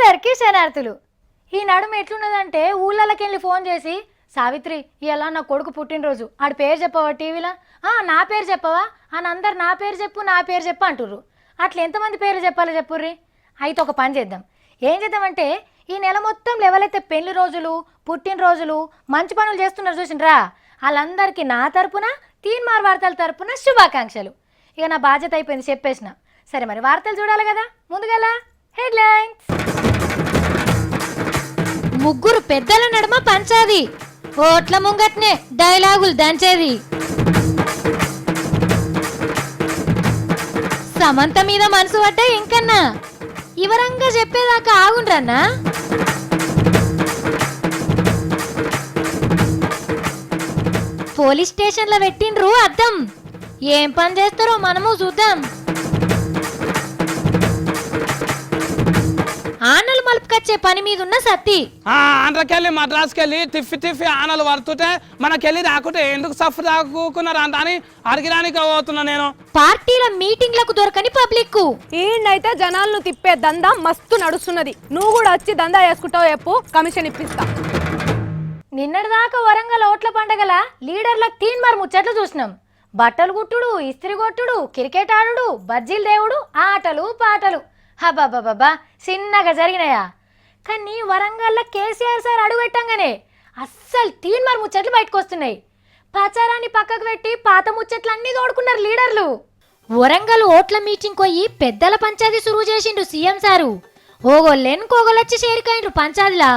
అందరికీ శనార్థులు. ఈ నడుమ ఎట్లున్నదంటే ఊళ్ళకెళ్ళి ఫోన్ చేసి సావిత్రి ఇలా నా కొడుకు పుట్టినరోజు ఆడి పేరు చెప్పవా టీవీలో, నా పేరు చెప్పవా అని అందరు నా పేరు చెప్పు అంటుర్రు. అట్లా ఎంతమంది పేర్లు చెప్పాలో చెప్పుర్రి. అయితే ఒక పని చేద్దాం. ఏం చేద్దామంటే ఈ నెల మొత్తం ఎవరైతే పెళ్లి రోజులు పుట్టినరోజులు మంచి పనులు చేస్తున్నారు చూసినరా వాళ్ళందరికీ నా తరపున తీన్మార్ వార్తల తరపున శుభాకాంక్షలు. ఇక నా బాధ్యత అయిపోయింది చెప్పేసిన. సరే మరి వార్తలు చూడాలి కదా. ముందుగల హెడ్లైన్స్. ముగ్గురు పెద్దల నడుమ పంచాది, ఓట్ల ముంగట్నే డైలాగులు దంచేది. సమంత మీద మనసు పడ్డా ఇంకన్నా వివరంగా చెప్పేదాకా ఆగుండ్రన్నా. పోలీస్ స్టేషన్లో పెట్టిండ్రు అద్దం, ఏం పని చేస్తారో మనము చూద్దాం. ఆనలు మలుపుకొచ్చే పని మీద ఉన్న సత్తి ఆంధ్రకెళ్ళి మద్రాసుకెళ్ళి తిఫి ఆనలు పడుతుంటే మనకెళ్ళి రాకుంటే ఎందుకు సఫ్ రాకున్నారు అంత అని అడిగిరానికి పోతున్నా నేను. పార్టీల మీటింగ్లకు దొరకని పబ్లిక్ ఈయనైతే జనాలను తిప్పే దందా మస్తు నడుస్తున్నది. నువ్వు కూడా వచ్చి దందా వేసుకుంటావు చెప్పు, కమిషన్ ఇప్పిస్తా. నిన్నటిదాకా వరంగల్ ఓట్ల పండగల లీడర్లకు తీన్మార్ ముచ్చట్లు చూసినాం. బట్టలు గుట్టుడు, ఇస్త్రీ కొట్టుడు, క్రికెట్ ఆడుడు, బజ్జీలు దేవుడు, ఆటలు పాటలు హబాబాబా చిన్నగా జరిగినాయా. కానీ వరంగల్లో కేసీఆర్ సార్ అడుగుపెట్టంగానే అస్సలు తీన్మార్ ముచ్చట్లు బయటకు వస్తున్నాయి. ప్రచారాన్ని పక్కకు పెట్టి పాత ముచ్చట్లు అన్నీ తోడుకున్నారు లీడర్లు. వరంగల్ ఓట్ల మీటింగ్ పోయి పెద్దల పంచాయతీ సురువు చేసిండు సీఎం సారు. ఓగోళ్ళెన్కోగొల్లొచ్చి చేరికాయిండ్రు పంచాయతీలా.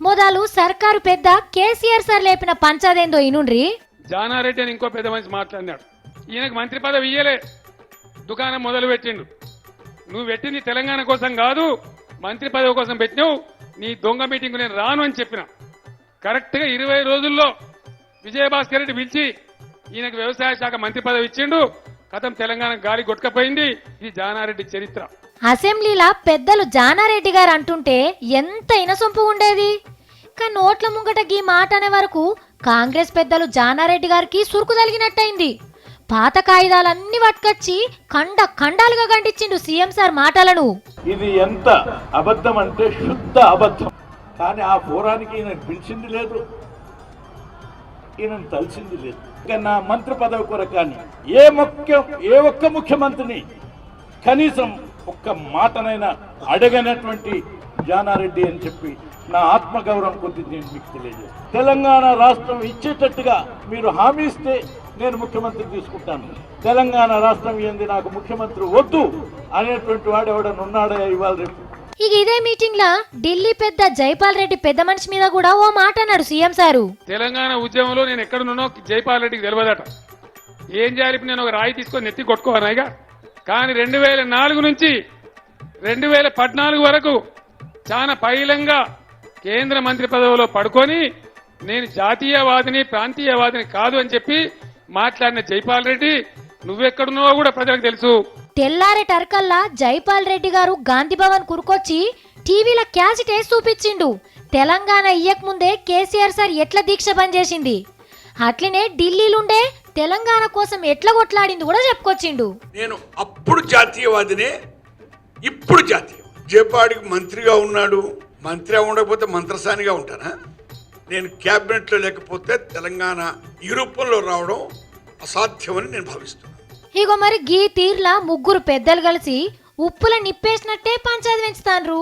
మొదలు సర్కారు పెద్ద కేసీఆర్ సార్ లేపిన పంచాదేందో ఇనుండ్రి. జానారెడ్డి అని ఇంకో పెద్ద మనిషి మాట్లాడినాడు. ఈయనకు మంత్రి పదవి ఇయ్యలే, దుకాణం మొదలు పెట్టిండు. నువ్వు పెట్టింది తెలంగాణ కోసం కాదు, మంత్రి పదవి కోసం పెట్టినావు. నీ దొంగ మీటింగ్ నేను రాను అని చెప్పిన. కరెక్ట్గా 20 రోజుల్లో విజయభాస్కర్ రెడ్డి పిలిచి ఈయనకు వ్యవసాయ శాఖ మంత్రి పదవి ఇచ్చిండు. కథం తెలంగాణ గాలి కొట్టుకపోయింది. ఇది జానారెడ్డి చరిత్ర. అసెంబ్లీలా పెద్దలు జానారెడ్డి గారు అంటుంటే ఎంత ఇనసొంపు ఉండేది. కానీ నోట్ల ముంగట గీ మాట అనే వరకు కాంగ్రెస్ పెద్దలు జానారెడ్డి గారికి సురుకు తలిగినట్టయింది. పాత కాగితాలన్నీ పట్టుకొచ్చి ఖండాలుగా ఖండించిండు సీఎం సార్ మాటలను. ఇది ఎంత అబద్ధం అంటే శుద్ధ అబద్ధం. కానీ ఆ పోరానికి ఈయన పిలిచింది లేదు, ఈయనను తలిసింది లేదు. నా మంత్రి పదవి కొరకు కానీ ఏ ఒక్క ముఖ్యమంత్రిని కనీసం ఒక్క మాటనైనా అడగనటువంటి జానారెడ్డి అని చెప్పి నా ఆత్మగౌరవం కొద్ది నేను మీకు తెలియజేస్తాను. తెలంగాణ రాష్ట్రం ఇచ్చేటట్టుగా మీరు హామీ ఇస్తే నేను ముఖ్యమంత్రి తీసుకుంటాను. తెలంగాణ రాష్ట్రం ఏంది, నాకు ముఖ్యమంత్రి వద్దు అనేటువంటి వాడు ఎవడన్నా ఉన్నాడా ఇవాళ రేపు? ఇక ఇదే మీటింగ్ లా ఢిల్లీ పెద్ద జైపాల్ రెడ్డి పెద్ద మనిషి మీద కూడా ఓ మాట అన్నాడు సీఎం సారు. తెలంగాణ ఉద్యమంలో నేను ఎక్కడున్నానో జైపాల్ రెడ్డికి తెలియదట. ఏం చేయాలి, నేను ఒక రాయి తీసుకొని నెత్తి కొట్టుకోవాలిగా. కానీ 2004 నుంచి 2014 వరకు చాలా పైలంగా కేంద్ర మంత్రి పదవిలో పడుకొని నేను జాతీయవాదిని ప్రాంతీయవాదిని కాదు అని చెప్పి మాట్లాడిన జైపాల్ రెడ్డి నువ్వెక్కడున్నావో కూడా ప్రజలకు తెలుసు. తెల్లారే టర్కల్లా జైపాల్ రెడ్డి గారు గాంధీ భవన్ కురుకొచ్చి టీవీలో క్యాసెట్ వేసి చూపించిండు. తెలంగాణ ఇయ్యక ముందే కేసీఆర్ సార్ ఎట్లా దీక్ష బంద్ చేసింది, అట్లనే ఢిల్లీలుండే తెలంగాణ కోసం ఎట్లా కొట్లాడింది కూడా చెప్పుకొచ్చిండు. నేను అప్పుడు జాతీయవాదినే, ఇప్పుడు జాతీయ. జైపాడికి మంత్రిగా ఉన్నాడు, మంత్రి ఉండకపోతే మంత్రసానిగా ఉంటానా? నేను క్యాబినెట్లో లేకపోతే తెలంగాణ ఈ రూపంలో రావడం అసాధ్యమని నేను భావిస్తున్నాను. ఇగో మరి గీ తీర్లా ముగ్గురు పెద్దలు కలిసి ఉప్పుల నిప్పేసినట్టే పంచాయతీ పెంచుతాన్రు.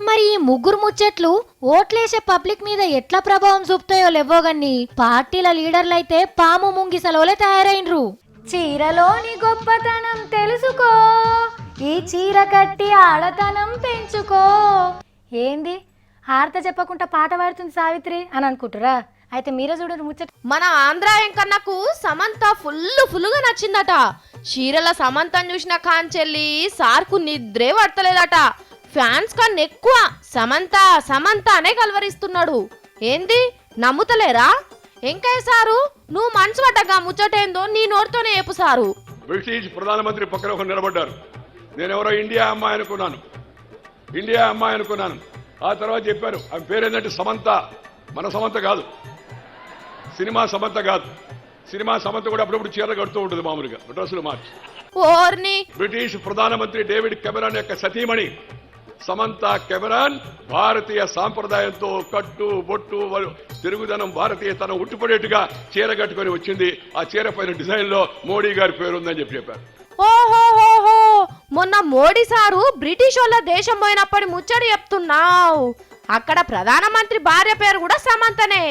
మరి ఈ ముగ్గురు ముచ్చట్లు ఓట్లేసే పబ్లిక్ మీద ఎట్లా ప్రభావం చూపుతాయో లేవో గాని పార్టీల లీడర్లైతే పాము ముంగిసలోలే తయారైనరు. చీరలోని గొప్పతనం తెలుసుకో, ఈ చీర కట్టి ఆడతనం పెంచుకో. ఏంది హారత చెప్పకుండా పాట పాడుతుంది సావిత్రి అని అనుకుంటురా? అయితే మీరే చూడండి ముచ్చట. మన ఆంధ్ర ఎంకన్నకు సమంత ఫుల్గా నచ్చిందట. చీరల సమంతను చూసిన కాంచెల్లి సార్కు నిద్రే పడతలేదట. ఫ్యాన్స్ కన్నా ఎక్కువ సమంత సమంత అనే కలవరిస్తున్నాడు. ఏంది నమ్ముతలేరా? ఎంకయ్య సారు, నువ్వు మనసు పడ్డగా ముచ్చటేందో నీ నోటితోనే చెప్పు సారు. బ్రిటిష్ ప్రధానమంత్రి పక్కన ఒక నిలబడ్డారు. నేనెవరో ఇండియా అమ్మాయి అనుకున్నాను. ఆ తర్వాత చెప్పారు ఆమె పేరేంటంటే సమంత. మన సమంత కాదు, సినిమా సమంత కాదు. సినిమా సమంత కూడా అప్పుడప్పుడు చీరలు కడుతూ ఉంటుంది మామూలుగా డ్రెస్సులు మార్చి. బ్రిటిష్ ప్రధానమంత్రి డేవిడ్ కెమెరాన్ యొక్క సతీమణి సమంత కెమెరాన్ భారతీయ సాంప్రదాయంతో కట్టు బొట్టు తిరుగుదనం భారతీయతనం ఉట్టిపడేట్టుగా చీర కట్టుకొని వచ్చింది. ఆ చీర పైన డిజైన్ లో మోడీ గారి పేరు ఉందని చెప్పారు. ఓహోహోహో, మొన్న మోడీ సారు బ్రిటిష్ వాళ్ళ దేశం పోయినప్పటి ముచ్చడి చెప్తున్నావు. అక్కడ ప్రధానమంత్రి భార్య పేరు కూడా సమంతనే.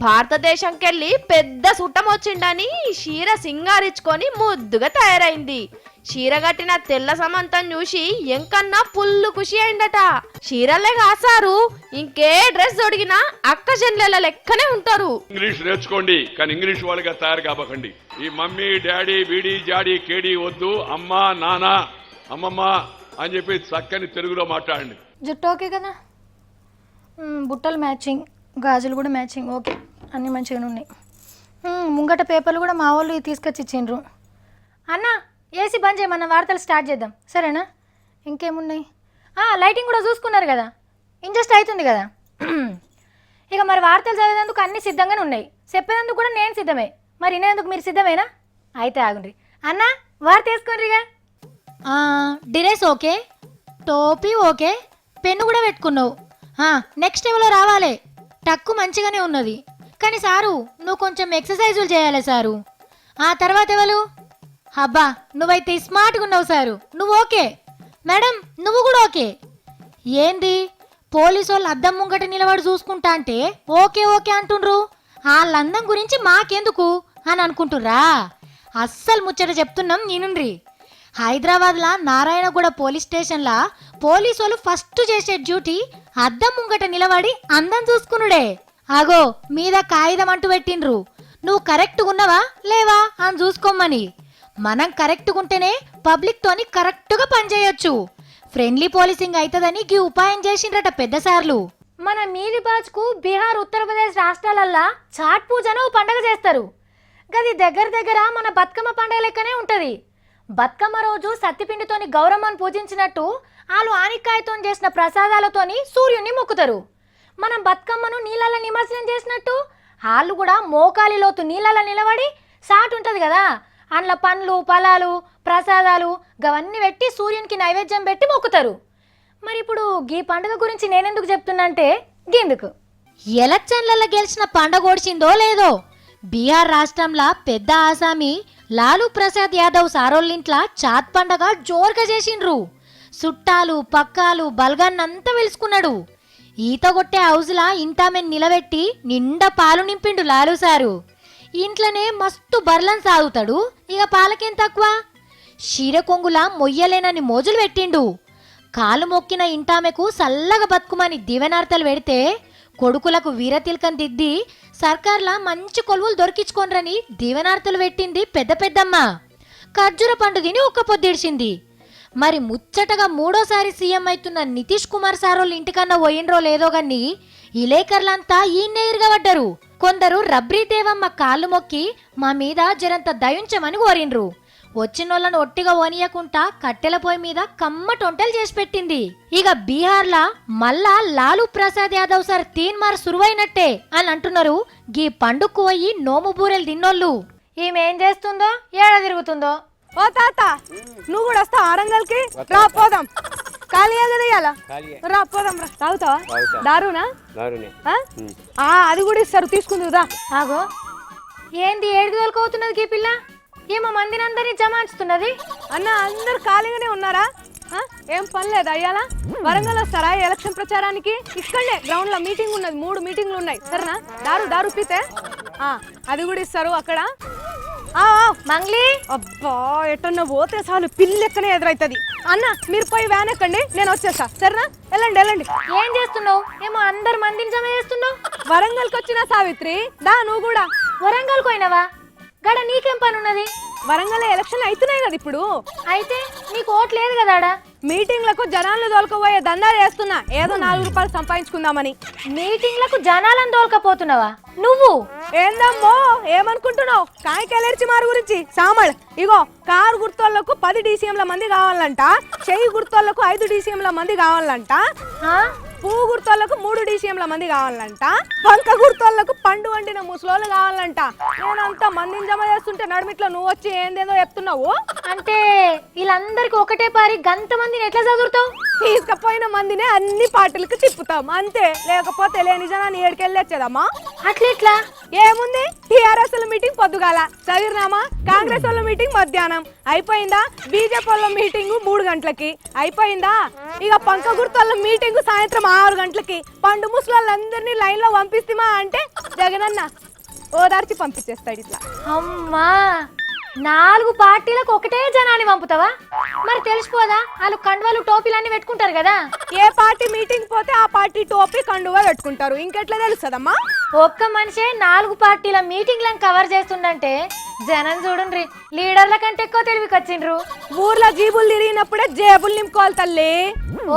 భారతదేశంకెళ్ళి పెద్ద సుట్టం వచ్చిండని చీర సింగారించుకొని ముద్దుగా తయారైంది. చీర కట్టిన తెల్ల సమంతం చూసి ఎంకన్నా పుల్లు ఖుషి అయిందట. చీరలే కాసారు, ఇంకే డ్రెస్ తొడిగినా అక్క చెల్లెల లెక్కనే ఉంటారు. ఇంగ్లీష్ నేర్చుకోండి, కానీ ఇంగ్లీష్ వాళ్ళగా తయారు కాబకండి. ఈ మమ్మీ డాడీ బీడీ జాడీ కేడీ వద్దు, అమ్మా నాన్న అమ్మమ్మ అని చెప్పి చక్కని తెలుగులో మాట్లాడండి. జుట్టు ఓకే కదా, బుట్టలు మ్యాచింగ్, గాజులు కూడా మ్యాచింగ్, ఓకే అన్నీ మంచిగానే ఉన్నాయి. ముంగట పేపర్లు కూడా మా వాళ్ళు తీసుకొచ్చి ఇచ్చిండ్రు. అన్న ఏసీ బంద్ చేయమన్న, వార్తలు స్టార్ట్ చేద్దాం సరేనా? ఇంకేమున్నాయి, లైటింగ్ కూడా చూసుకున్నారు కదా, ఇంజస్ట్ అవుతుంది కదా. ఇక మరి వార్తలు చదివేందుకు అన్నీ సిద్ధంగానే ఉన్నాయి, చెప్పేందుకు కూడా నేను సిద్ధమే. మరి వినేందుకు మీరు సిద్ధమేనా? అయితే ఆగుండ్రి. అన్న వార్త వేసుకోండిగా. డ్రెస్ ఓకే, టోపీ ఓకే, పెన్ను కూడా పెట్టుకున్నావు. నెక్స్ట్ ఎవరో రావాలి, టక్కు మంచిగానే ఉన్నది. కానీ సారు నువ్వు కొంచెం ఎక్సర్సైజులు చేయాలి సారు. ఆ తర్వాత ఎవరు? అబ్బా నువ్వైతే స్మార్ట్గా ఉన్నావు సారు, నువ్వు ఓకే. మేడం నువ్వు కూడా ఓకే. ఏంది పోలీసు వాళ్ళు అద్దం ముంగట నిలబడి చూసుకుంటా అంటే ఓకే ఓకే అంటుండ్రు. వాళ్ళ అందం గురించి మాకెందుకు అని అనుకుంటుర్రా? అస్సలు ముచ్చట చెప్తున్నాం నేనుండ్రి. హైదరాబాద్లో నారాయణగూడ పోలీస్ స్టేషన్లా పోలీసు వాళ్ళు ఫస్ట్ చేసే డ్యూటీ అద్దం ముంగట నిలబడి అందం చూసుకునుడే. అగో మీద కాగితం అంటూ పెట్టిండ్రు, నువ్వు కరెక్ట్గా ఉన్నావా లేవా అని చూసుకోమని. మనం కరెక్ట్గా ఉంటేనే పబ్లిక్ తోని కరెక్ట్గా పనిచేయొచ్చు. ఫ్రెండ్లీ పోలీసింగ్ అవుతుందని గీ ఉపాయం చేసిండ్రట పెద్దసార్లు. మన మీది బాజ్కు బీహార్ ఉత్తరప్రదేశ్ రాష్ట్రాలల్లా చాట్ పూజను పండగ చేస్తారు. గది దగ్గర దగ్గర మన బతుకమ్మ పండగ లెక్కనే ఉంటది. బతుకమ్మ రోజు సత్తిపిండితోని గౌరమ్మను పూజించినట్టు వాళ్ళు ఆనికాయతో చేసిన ప్రసాదాలతోని సూర్యుని మొక్కుతారు. మనం బతుకమ్మను నీళ్ళల్లో నిమజ్జనం చేసినట్టు వాళ్ళు కూడా మోకాలి లోతు నీళ్ళల్లో నిలబడి సాటు ఉంటుంది కదా, అందులో పండ్లు ఫలాలు ప్రసాదాలు గవన్నీ పెట్టి సూర్యునికి నైవేద్యం పెట్టి మొక్కుతారు. మరి ఇప్పుడు ఈ పండుగ గురించి నేనెందుకు చెప్తున్నా అంటే గిందుకు ఎలక్షన్లలో గెలిచిన పండుగ ఓడిచిందో లేదో బీహార్ రాష్ట్రంలో పెద్ద ఆసామి లాలూ ప్రసాద్ యాదవ్ సారోళ్ళింట్లా చాత్ పండగ జోరుగా చేసిండ్రు. చుట్టాలు పక్కాలు బల్గాన్నంతా పిలుచుకున్నాడు. ఈత కొట్టే హౌజ్లా ఇంటామె నిలబెట్టి నిండా పాలు నింపిండు లాలూ సారు. ఇంట్లోనే మస్తు బర్లను సాగుతాడు, ఇక పాలకేం తక్కువ. చీర కొంగులా మొయ్యలేనని మోజులు పెట్టిండు. కాలు మొక్కిన ఇంటామెకు సల్లగా బతుకుమని దివెనార్తలు పెడితే కొడుకులకు వీరతిల్కం దిద్ది సర్కార్లా మంచి కొలువులు దొరికించుకోనరని దీవెనార్తలు పెట్టింది పెద్ద పెద్దమ్మ. ఖర్జూర పండు తిని ఒక్క పొద్దిడిచింది. మరి ముచ్చటగా మూడోసారి సీఎం అవుతున్న నితీష్ కుమార్ సారోళ్ళు ఇంటికన్నా పోయినరో లేదో గాని ఇలేకర్లంతా ఈయన్నే ఇరగబడ్డరు. కొందరు రబ్రీ దేవమ్మ కాళ్ళు మొక్కి మా మీద జరంత దయించమని కోరిండ్రు. వచ్చినోళ్ళను ఒట్టిగా ఓనియకుండా కట్టెల పొయ్యి మీద కమ్మటొంటలు చేసి పెట్టింది. ఇక బీహార్లా మళ్ళా లాలూ ప్రసాద్ యాదవ్ సార్ తీన్మార్ సురువైనట్టే అని అంటున్నారు గీ పండుగకు పోయి నోము బూరెలు తిన్నోళ్ళు. ఈమెం చేస్తుందో ఏడ తిరుగుతుందో. ఓ తాత నువ్వు కూడా వస్తావు ఆరంగల్కి? రా పోదాం. ఖాళీయే కదా ఇయ్యాల? రా పోదాం రా. తాగుతావా? దారునా? అది కూడా ఇస్తారు, తీసుకుందుదా. ఆగో ఏంది ఏడు తోలుకోతున్నది గీ పిల్ల? ఏమో మందిని అందరినీ జమాయించుతున్నది. అన్న అందరు ఖాళీగానే ఉన్నారా? ఏం పని లేదా అయ్యాలా? వరంగల్ వస్తారా ఎలక్షన్ ప్రచారానికి? ఇక్కడనే గ్రౌండ్ లో మీటింగ్ ఉన్నది, 3 మీటింగ్లు ఉన్నాయి సరేనా? దారు పీతే అది కూడా ఇస్తారు అక్కడ. మంగ్లీ అబ్బా ఎట్టన్నా పోతే చాలు పిల్లెక్కనే ఎదురైతుంది. అన్న మీరు పోయి వ్యాన్ ఎక్కండి, నేను వచ్చేస్తా సరేనా? వెళ్ళండి. ఏం చేస్తున్నావు? ఏమో అందరు మందిని జమ చేస్తున్నావు. వరంగల్కి వచ్చిన సావిత్రి దా నువ్వు కూడా. వరంగల్ పోయినవా? గడ నీకేం పని ఉన్నది? వరంగల్ ఎలక్షన్ అవుతున్నాయి కదా ఇప్పుడు. అయితే నీకు ఓట్ లేదు కదా? మీటింగ్లకు జనాలను తోలుకపోయే దందా చేస్తున్నా, ఏదో 4 రూపాయలు సంపాదించుకుందామని. మీటింగ్లకు జనాలను తోలుకపోతున్నావా నువ్వు? ఏందమ్మో ఏమనుకుంటున్నావు? కాయకెలర్చి మారు గురించి సామళ్. ఇగో కారు గుర్తోళ్లకు 10 DCMల మంది కావాలంట, చెయ్యి గుర్తోళ్లకు 5 DCMల మంది కావాలంట, పువ్వు గుర్తోళ్లకు 3 DCMల మంది కావాలంట, పంక గుర్తోళ్లకు పండు వండిన ముసలోళ్ళు కావాలంట. నేనంతా మందిని జమ చేస్తుంటే నడుమిట్లో నువ్వు వచ్చి ఏందేదో చెప్తున్నావు. అంటే వీళ్ళందరికి ఒకటే పారి గంత మందిని ఎట్లా చదువుతావు? తీసుకపోయిన మందినే అన్ని పార్టీలకు తిప్పుతాం అంతే. లేకపోతే లేని జనాన్ని ఏడుకెళ్ళి వచ్చేదమ్మా. అట్లా ఇట్లా ఏముంది, టీఆర్ఎస్ వాళ్ళ మీటింగ్ పొద్దుగాల చదివినామా, కాంగ్రెస్ వాళ్ళ మీటింగ్ మధ్యాహ్నం అయిపోయిందా, బీజేపీ వాళ్ళ మీటింగ్ 3 గంటలకి అయిపోయిందా, ఇక పంక గుర్తు వాళ్ళ మీటింగ్ సాయంత్రం 6 గంటలకి. పండు ముసలాళ్ళందరినీ లైన్ లో పంపిస్తామా అంటే జగనన్న ఓదార్చి పంపించేస్తాడు ఇట్లా. అమ్మా 4 పార్టీలకు ఒకటే జనాన్ని పంపుతావా? మరి తెలిసిపోదా వాళ్ళు కండువాలు టోపీలన్నీ పెట్టుకుంటారు కదా. ఏ పార్టీ మీటింగ్ పోతే ఆ పార్టీ టోపీ కండువా పెట్టుకుంటారు, ఇంకెట్లా తెలుస్తుందమ్మా? ఒక్క మనిషే 4 పార్టీల మీటింగ్లను కవర్ చేస్తుండంటే జనం చూడండి లీడర్ల కంటే ఎక్కువ తెలివికి వచ్చిండ్రు. ఊర్లో జీబులు తిరిగినప్పుడే జేబులు నింపుకోవాలి తల్లి.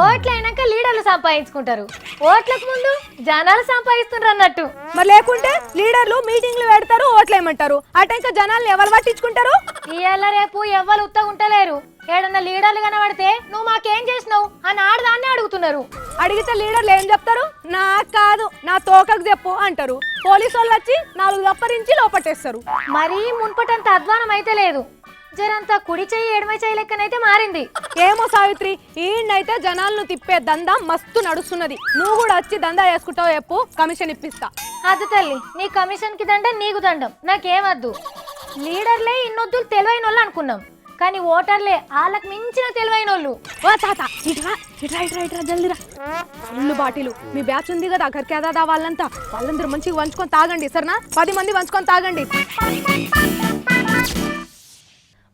ఓట్లు అయినాక లీడర్లు సంపాదించుకుంటారు, ఓట్లకు ముందు జనాలు సంపాదిస్తుండ్రు అన్నట్టు. మరి లేకుంటే లీడర్లు మీటింగ్లు పెడతారు, ఓట్లు ఏమంటారు, అటంకా జనాల్ని ఎవరు పట్టించుకుంటారు? ఇవాళ రేపు ఎవ్వరు ఉత్తగా ఉంటలేరు. ఏడన్నా లీడర్లు కనబడితే నువ్వు మాకేం చేసినావు అని ఆడదాన్ని అడుగుతున్నారు. అడిగితే లీడర్లు ఏం చెప్తారు? నాకు కాదు నా తోకకు చెప్పు అంటారు. పోలీసు వాళ్ళు వచ్చి 4 దప్పరించి లోపట్టేస్తారు. మరీ మున్పటంత అధ్వానం అయితే లేదు, జరంతా కుడి చెయ్యి ఎడమ చెయ్యి లెక్కనైతే మారింది. ఏమో సావిత్రి, ఈయనైతే జనాలను తిప్పే దందా మస్తు నడుస్తున్నది. నువ్వు కూడా వచ్చి దందా వేసుకుంటావు చెప్పు, కమిషన్ ఇప్పిస్తా. అది తల్లి, నీ కమిషన్ కి దండం నీకు దండం, నాకేమద్దు. లీడర్లే ఇన్నొద్దులు తెలివైన వాళ్ళు అనుకున్నాం, కానీ ఓటర్లే వాళ్ళకి మించిన తెలివైన వాళ్ళు. ఓ తాత ఇట్రా ఇట్రా ఇట్రా ఇట్రా జల్దిరా. ఫుల్ బాటిలు మీ బ్యాచ్ ఉంది కదా, అక్కడికేదా వాళ్ళందరూ మంచిగా వంచుకొని తాగండి సరేనా? 10 మంది వంచుకొని తాగండి.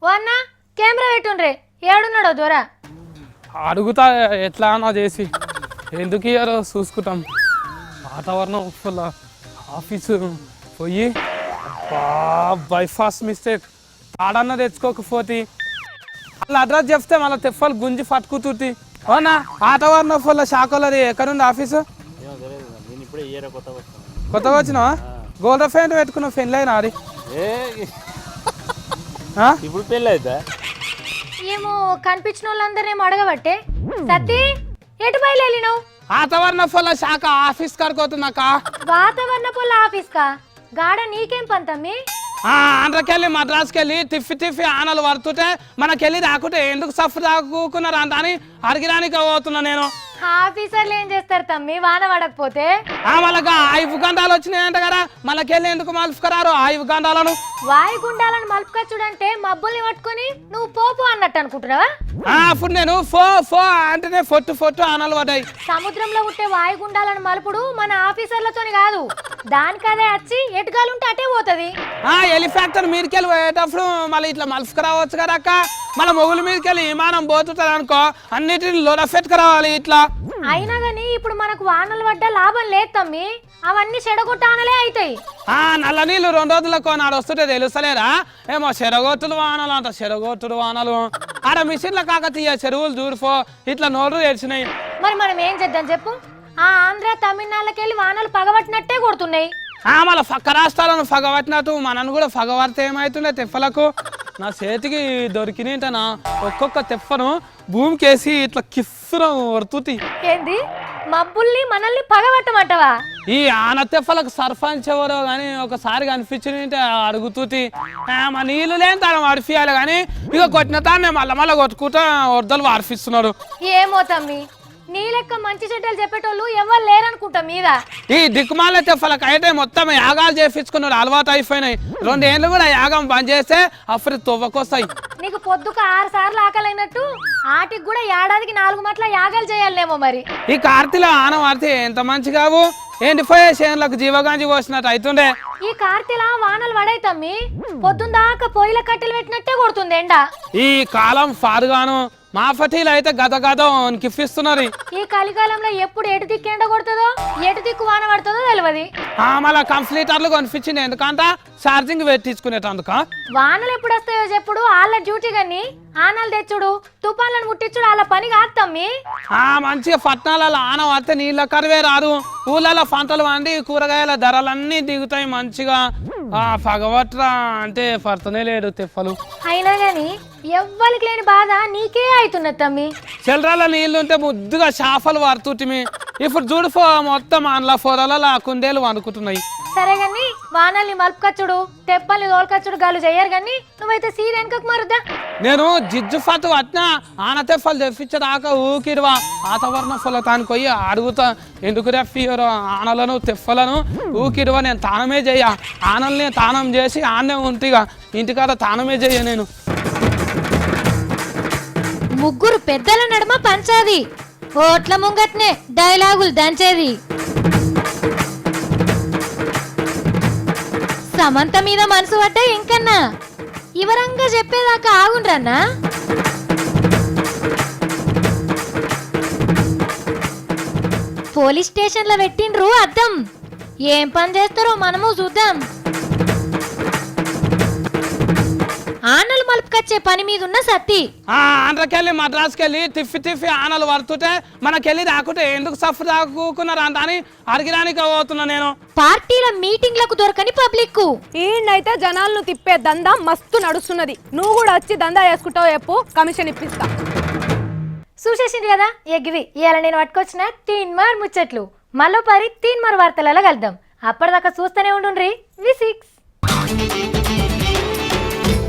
ఓ అన్న కెమెరా పెట్టుండ్రే, ఏడున్నాడో దొరా? అడుగుతా ఎట్లా అన్నా చేసి, ఎందుకు ఇయ్యారో చూసుకుంటాం. వాతావరణం ఫుల్ ఆఫీసు పోయి బైఫాస్ట్ మిస్టేక్ తాడన్న తెచ్చుకోకపోతే వాళ్ళ అడ్రస్ చెప్తే మళ్ళీ తెఫలు గుంజి పట్టుకుతుంది. అవునా వాతావరణం ఫుల్ షాకోలది. ఎక్కడుంది ఆఫీసు? కొత్తగా వచ్చినావా? గోల్డ్ పెయింట్ పెట్టుకున్నావు, పెళ్ళి అయినా అది ఇప్పుడు పెళ్ళి అయితే ఏమో కనిపించిన వాళ్ళందరినేమో అడగబట్టే. సతీ ఎటు బయలుదేరినావు? వాతావరణ ఫుల్ శాఖ ఆఫీస్ కడుకోతున్నాక. వాతావరణ పొల్ల ఆఫీస్ కా గాడ నీకేం పంతమ్మి? ఆంధ్రకెళ్ళి మద్రాసుకెళ్ళి తిప్పి ఆనలు పడుతుంటే మనకెళ్ళి రాకుంటే ఎందుకు సఫ్ తాకుకున్నారు అంత అని అడిగిరానికి పోతున్నా నేను. ఆఫీసర్లు ఏం చేస్తారు తమ్మి వాన పడకపోతే? వాళ్ళకి 5 గంటలు వచ్చినాయంట కదా, మనకెళ్ళి ఎందుకు మలుపుకురారు 5 గంటలను? వాయుగుండాలను మలుపుకొచ్చుడంటే మబ్బుల్ని పట్టుకొని నువ్వు పోపు అన్నట్టు అనుకుంటున్నావా? అప్పుడు నేను ఫో అంటేనే ఫొట్టు ఆనలు పడ్డాయి. సముద్రంలో ఉంటే వాయుగుండాలను మలుపుడు మన ఆఫీసర్లతోని కాదు, దానికదే వచ్చి ఎటుగాలుంటే అటే పోతుంది. హెలికాప్టర్ మీదకెళ్ళి పోయేటప్పుడు మళ్ళీ ఇట్లా మలుపుకురావచ్చు కదా అక్క. మళ్ళీ మొగుల మీదకెళ్ళి విమానం పోతుంటది అనుకో, అన్నిటిని లోడఫెట్టుకు రావాలి ఇట్లా. అయినా గానీ ఇప్పుడు మనకు వానలు పడ్డా లాభం లేదు తమ్మి, అవన్నీ చెడగొట్టానలే అవుతాయి. నల్ల నీళ్ళు 2 రోజులకు నాడు వస్తుంటే తెలుస్తలేరా? ఏమో చెరగొట్టుడు వానలు అంట, చెరగొట్టుడు వానలు. ఆడ మిషన్ల కాకతీయ చెరువులు చూడుపో ఇట్లా నోరు తెరిచినాయి. మరి మనం ఏం చేద్దాం చెప్పు? ఆంధ్ర తమిళనాడుకెళ్ళి వానలు పగబట్టినట్టే కొడుతున్నాయి. మళ్ళీ పక్క రాష్ట్రాలను పగబట్టినట్టు మనను కూడా పగబడితే ఏమవుతుండే తెప్పలకు. నా చేతికి దొరికినంటనా ఒక్కొక్క తెప్పను భూమికేసి ఇట్లా కిస్సున వడుతుంది. ఏంది మబ్బుల్ని మనల్ని పగబట్టమంటవా? ఈ ఆన తెప్పలకు సర్పంచ్ ఎవరో కానీ ఒకసారి కనిపించింటే అడుగుతుంది. మా నీళ్ళు లేని తాను వాడిపియాలి కానీ ఇక కొట్టిన తానే మళ్ళీ కొట్టుకుంటా వరదలు వాడిపిస్తున్నారు. ఏమో తమ్మి, నీ లెక్క మంచి చెడ్డలు చెప్పేటోళ్ళు ఎవరు లేరనుకుంటా మీద. ఈ దిక్కుమాల తెప్పలకు అయితే మొత్తం యాగాలు చేపించుకున్నారు, అలవాటు అయిపోయినాయి. 2 ఏళ్ళు కూడా యాగం బంద్ చేస్తే అప్పుడు తొవ్వకొస్తాయి. నీకు పొద్దుకు 6 సార్లు ఆకలైనట్టు ఆటికి కూడా ఏడాదికి 4 మట్ల యాగాలు చేయాలనేమో మరి. ఈ కార్తీలో ఆనం ఆడితే ఎంత మంచిగావు, ఎండిపోయే చేనులకు జీవగాంజి పోసినట్టు అవుతుండే. ఈ కార్తీలా వానలు పడాయి తమ్మి, పొద్దున్న దాకా పొయ్యిల కట్టెలు పెట్టినట్టే కొడుతుంది ఎండ. ఈ కాలం ఫారుగాను మా ఫటీలు అయితే గద కిఫిస్తున్నారు. ఈ కలికాలంలో ఎప్పుడు ఎటు దిక్కు ఎండ కొడుతుందో ఎటు దిక్కు వాన పడుతుందో తెలియదు. మళ్ళా కంప్లీటర్లు కొనిపించింది ఎందుకంట ఛార్జింగ్ పెట్టించుకునేటందుక. వానలు ఎప్పుడు వస్తాయో చెప్పుడు వాళ్ళ డ్యూటీ గాని, ఆనలు తెచ్చుడు తుఫాన్లను ముట్టించుడు వాళ్ళ పని కాదు తమ్మి. మంచిగా పట్టణాలలో ఆన వస్తే నీళ్ళ కరువే రాదు, ఊళ్ళలో పంటలు వండి కూరగాయల ధరలన్నీ దిగుతాయి మంచిగా. పగవట్రా అంటే పడుతూనే లేడు తెప్పలు. అయినా గాని ఎవ్వరికి లేని బాధ నీకే అవుతున్నది తమ్మి. చిల్లరాల నీళ్లుంటే ముద్దుగా చేపలు పడుతుంటిమి, ఇప్పుడు చూడుపో మొత్తం అందులో పొరలలో కుందేలు వండుకుంటున్నాయి. సరే గాని వానల్ని మలుపుకచ్చుడు తెప్పల్ని తోలుకచ్చుడు గాలు చెయ్యరు గాని నువ్వైతే సీర వెనకకు మారుద్దా. నేను జిజ్జు ఫతు వచ్చిన ఆన తెఫలు తెప్పించేదాకా ఊకిరువా వాతావరణ ఫలతానికి పోయి అడుగుతా ఎందుకు రెఫ్ఫియరు ఆనలను తెఫలను ఊకిరువా నేను తానమే చెయ్య ఆనల్ని తానం చేసి ఆనే ఉంటిగా ఇంటికాడ తానమే చెయ్య నేను ముగ్గురు పెద్దల నడుమ పంచాది ఓట్ల ముంగట్నే డైలాగులు దంచేది సమంత మీద మనసు పడ్డా ఇంకన్నా ఇవరంగా చెప్పేదాకా ఆగుండ్రన్నా పోలీస్ స్టేషన్ లో పెట్టిండ్రు అద్దం ఏం పని చేస్తారో మనము చూద్దాం ఆనలు మలుపుకొచ్చే పని మీద ఉన్న సత్తి ఆంధ్రకెళ్ళి మద్రాసుకెళ్ళి తిఫి ఆనలు పడుతుంటే మనకెళ్ళి రాకుంటే ఎందుకు సఫ్ దాక్కున్నారు అంత అని అడిగిరానికి పోతున్నా నేను పార్టీల మీటింగ్లకు దొరకని పబ్లిక్ ఈయనైతే జనాలను తిప్పే దందా మస్తు నడుస్తున్నది నువ్వు కూడా వచ్చి దందా చేసుకుంటావు చెప్పు కమిషన్ ఇప్పిస్తా చూసేసింది కదా ఎగ్గివి ఇవాళ నేను పట్టుకొచ్చిన తీన్మార్ ముచ్చట్లు మళ్ళీ పరి తీన్మార్ వార్తలలో కలుద్దాం అప్పటిదాకా చూస్తూనే ఉండుండ్రి వి6